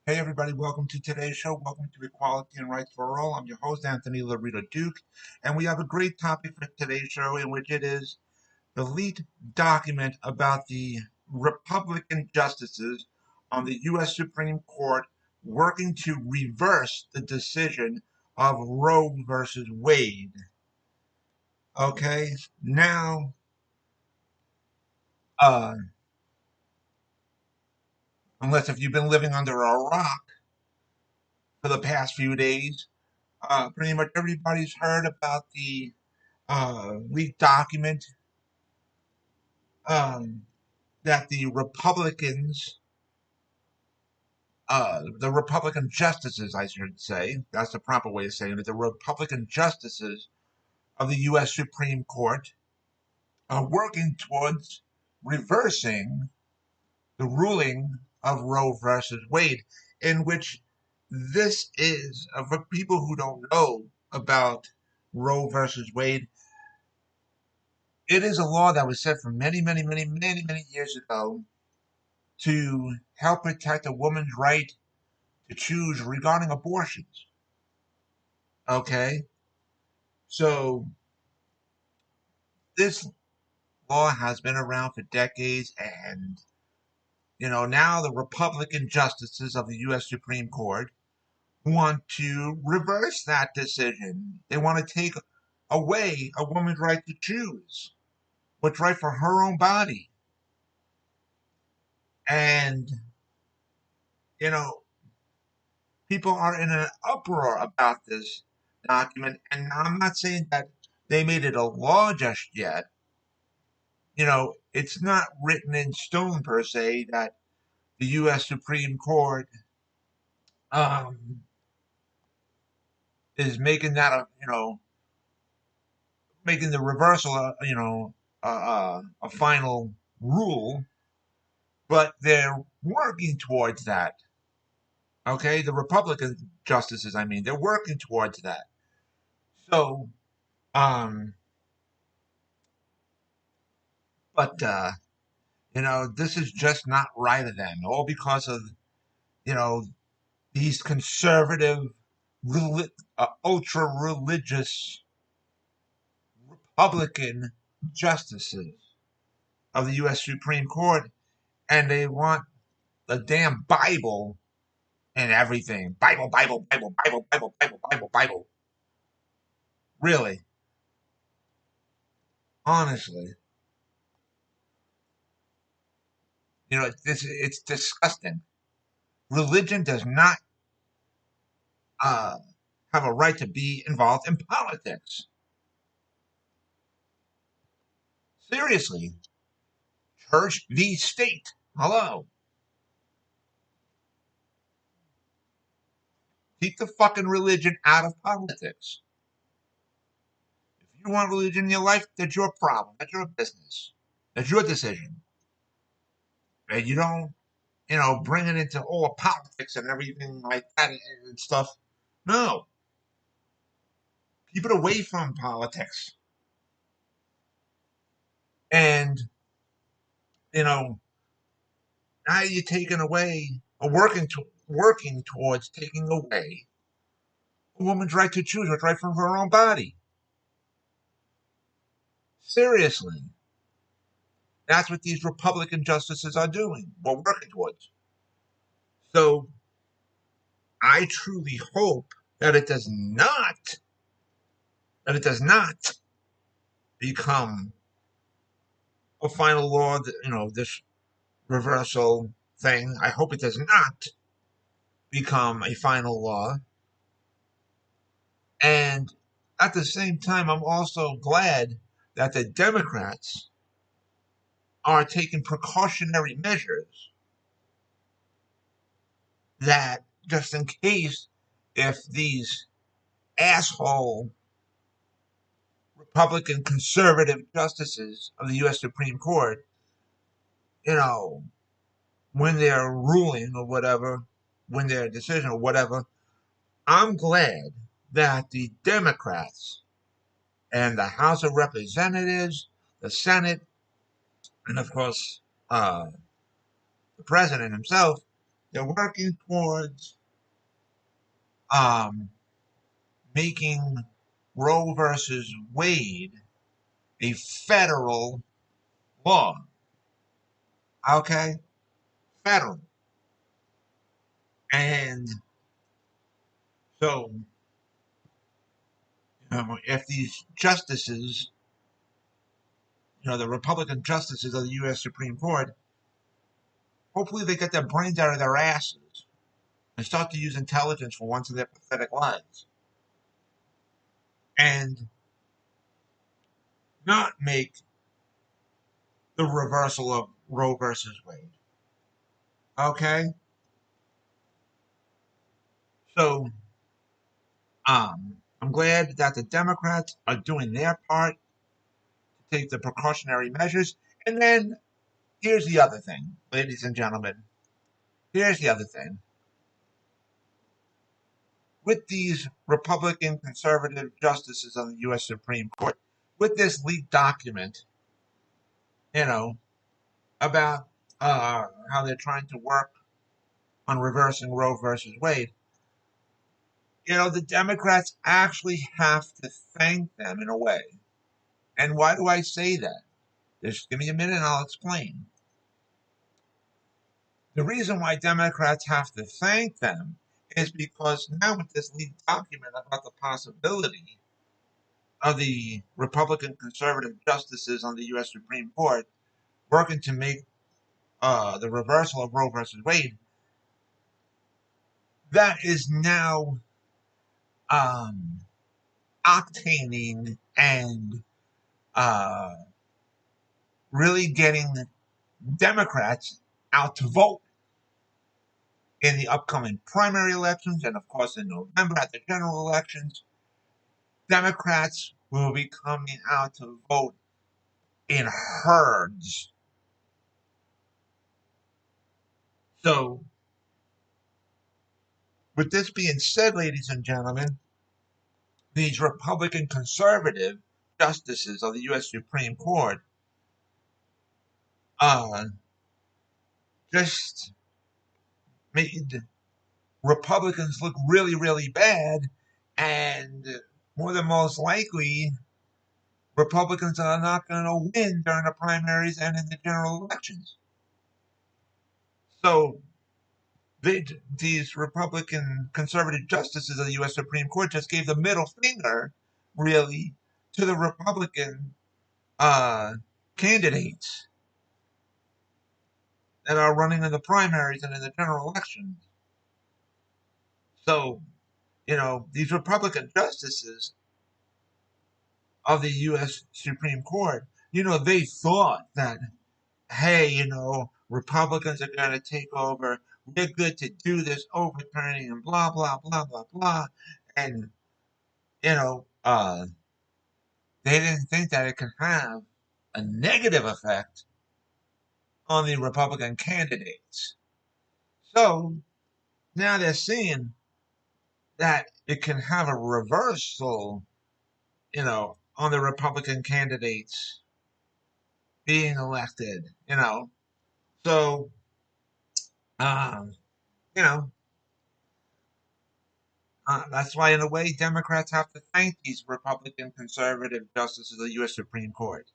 Hey everybody, welcome to today's show. Welcome to Equality and Rights for All. I'm your host, Anthony Lorito-Duke, and we have a great topic for today's show in which it is the leaked document about the Republican justices on the U.S. Supreme Court working to reverse the decision of Roe versus Wade. Okay, now, uh, unless if you've been living under a rock for the past few days, pretty much everybody's heard about the leaked document um, that the Republican justices, I should say, that's the proper way of saying it, the Republican justices of the U.S. Supreme Court are working towards reversing the ruling of Roe versus Wade, in which this is, for people who don't know about Roe versus Wade, it is a law that was set for many, many, many, many, many years ago to help protect a woman's right to choose regarding abortions. Okay? So this law has been around for decades, and, now the Republican justices of the U.S. Supreme Court want to reverse that decision. They want to take away a woman's right to choose what's right for her own body. And, you know, people are in an uproar about this document, and I'm not saying that they made it a law just yet. It's not written in stone per se that the U.S. Supreme Court um, is making that making the reversal, a final rule, but they're working towards that. Okay, the Republican justices, I mean, they're working towards that. So, um, but this is just not right of them, all because of you know these conservative, ultra religious Republican justices of the U.S. Supreme Court, and they want the damn Bible and everything. Bible, Bible, Bible, Bible, Bible, Bible, Bible, Bible. Really, honestly, it's disgusting. Religion does not uh, have a right to be involved in politics. Seriously, church v. state. Hello. Keep the fucking religion out of politics. If you want religion in your life, that's your problem. That's your business. That's your decision. And you don't, bring it into all politics and everything like that and stuff. No. Keep it away from politics. And, you know, now you're taking away or working towards taking away a woman's right to choose what's right for her own body. Seriously. That's what these Republican justices are doing. We're working towards. So I truly hope that it does not become a final law. This reversal thing. I hope it does not become a final law. And at the same time, I'm also glad that the Democrats are taking precautionary measures that just in case if these asshole Republican conservative justices of the U.S. Supreme Court, you know, when they're ruling or whatever, when their decision or whatever, I'm glad that the Democrats and the House of Representatives, the Senate, and of course, the president himself, They're working towards um, making Roe versus Wade a federal law. Okay? Federal. And so, if these justices, the Republican justices of the U.S. Supreme Court, hopefully they get their brains out of their asses and start to use intelligence for once in their pathetic lives. And not make the reversal of Roe versus Wade. Okay? So, I'm glad that the Democrats are doing their part to take the precautionary measures. And then here's the other thing, ladies and gentlemen. Here's the other thing. With these Republican conservative justices on the U.S. Supreme Court, with this leaked document, about how they're trying to work on reversing Roe versus Wade, the Democrats actually have to thank them in a way. And why do I say that? Just give me a minute and I'll explain. The reason why Democrats have to thank them is because now with this leaked document about the possibility of the Republican conservative justices on the U.S. Supreme Court working to make the reversal of Roe versus Wade, that is now octaning and really getting Democrats out to vote in the upcoming primary elections, and of course in November at the general elections. Democrats will be coming out to vote in herds. So, with this being said, ladies and gentlemen, these Republican conservative justices of the U.S. Supreme Court just made Republicans look really, really bad, and more than most likely, Republicans are not going to win during the primaries and in the general elections. So these Republican conservative justices of the U.S. Supreme Court just gave the middle finger, really, to the Republican candidates that are running in the primaries and in the general elections. So, these Republican justices of the U.S. Supreme Court, they thought that, hey, Republicans are going to take over. We're good to do this overturning and blah, blah, blah, blah, blah. And, they didn't think that it could have a negative effect on the Republican candidates. So now they're seeing that it can have a reversal, on the Republican candidates being elected. So, um, you know, that's why, in a way, Democrats have to thank these Republican conservative justices of the U.S. Supreme Court.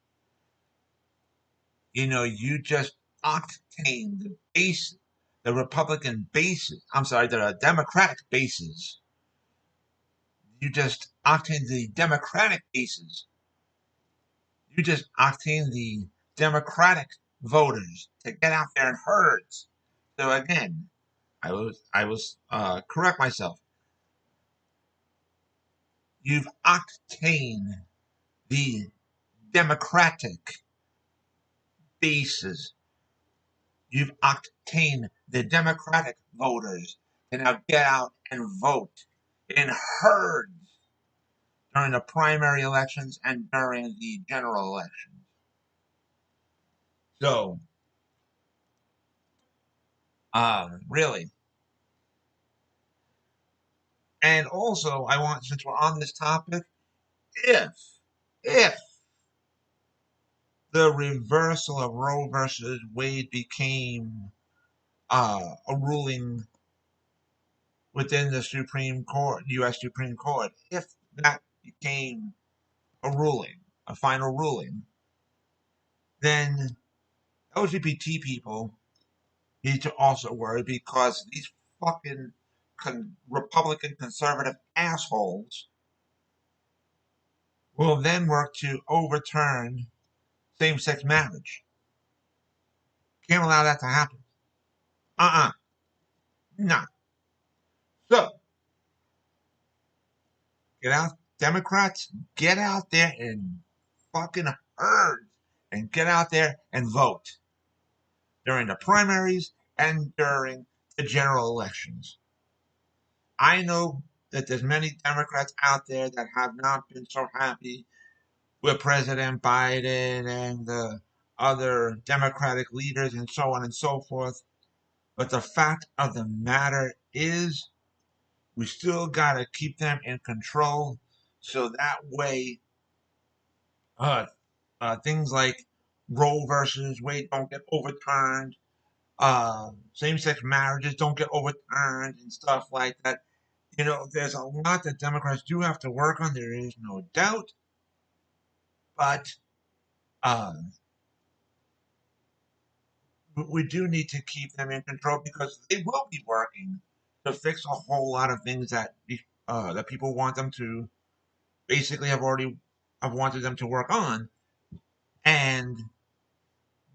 You just octane the base, the Republican bases. I'm sorry, the Democratic bases. You just octane the Democratic bases. You just octane the Democratic voters to get out there in herds. So again, I was correct myself. You've octane the Democratic bases. You've octane the Democratic voters to now get out and vote in herds during the primary elections and during the general elections. So, really. And also, I want, since we're on this topic, if the reversal of Roe versus Wade became a ruling within the Supreme Court, U.S. Supreme Court. If that became a ruling, a final ruling, then LGBT people need to also worry because these fucking Republican conservative assholes will then work to overturn same sex marriage. Can't allow that to happen. No. So, get out, Democrats, get out there and fucking herd and get out there and vote during the primaries and during the general elections. I know that there's many Democrats out there that have not been so happy with President Biden and the other Democratic leaders and so on and so forth. But the fact of the matter is, we still got to keep them in control so that way uh, things like Roe versus Wade don't get overturned, same-sex marriages don't get overturned and stuff like that. You know, there's a lot that Democrats do have to work on. There is no doubt, but uh, we do need to keep them in control because they will be working to fix a whole lot of things that that people want them to basically have wanted them to work on, and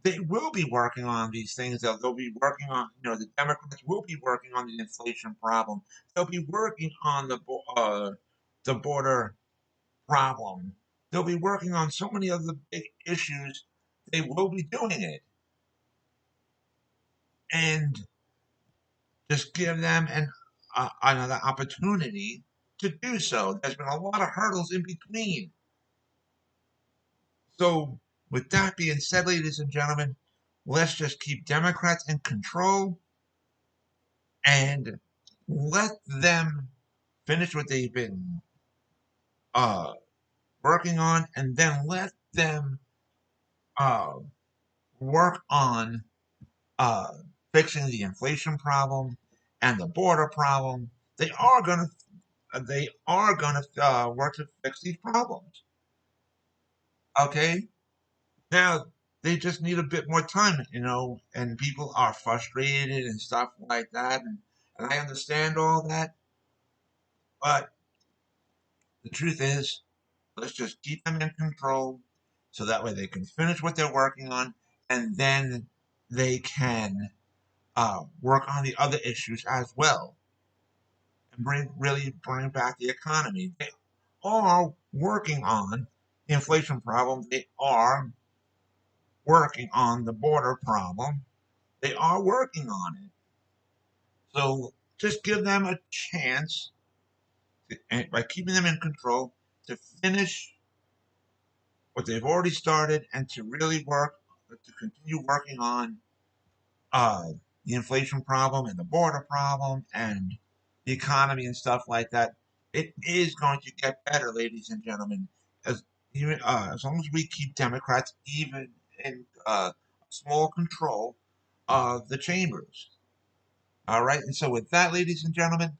they will be working on these things. They'll be working on, the Democrats will be working on the inflation problem. They'll be working on the border problem. They'll be working on so many other big issues. They will be doing it, and just give them another opportunity to do so. There's been a lot of hurdles in between. So, with that being said, ladies and gentlemen, let's just keep Democrats in control and let them finish what they've been uh, working on, and then let them uh, work on uh, fixing the inflation problem and the border problem. They are gonna work to fix these problems. Okay, now they just need a bit more time, and people are frustrated and stuff like that, and I understand all that, but the truth is, let's just keep them in control so that way they can finish what they're working on, and then they can work on the other issues as well and bring back the economy. They are working on the inflation problem. They are working on the border problem. They are working on it. So just give them a chance and by keeping them in control to finish what they've already started and to really to continue working on uh, the inflation problem and the border problem and the economy and stuff like that. It is going to get better, ladies and gentlemen, as long as we keep Democrats even in small control of the chambers. All right, and so with that, ladies and gentlemen,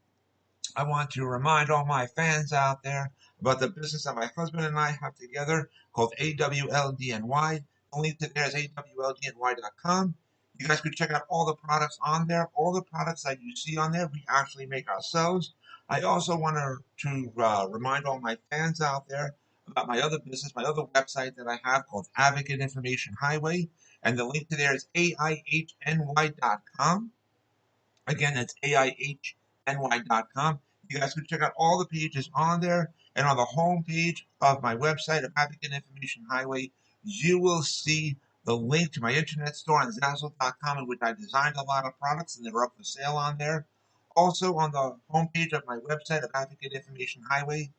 I want to remind all my fans out there about the business that my husband and I have together called AWLDNY. The link to there is awldny.com. You guys could check out all the products on there. All the products that you see on there, we actually make ourselves. I also want to remind all my fans out there about my other business, my other website that I have called Advocate Information Highway. And the link to there is AIHNY.com. Again, that's AIHNY.com. You guys can check out all the pages on there. And on the home page of my website of Advocate Information Highway, you will see the link to my internet store on Zazzle.com, in which I designed a lot of products and they're up for sale on there. Also, on the homepage of my website of Advocate Information Highway,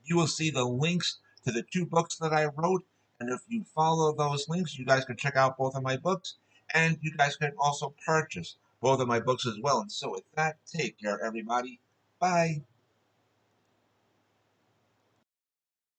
you will see the links to the two books that I wrote. And if you follow those links, you guys can check out both of my books. And you guys can also purchase both of my books as well. And so with that, take care, everybody. Bye.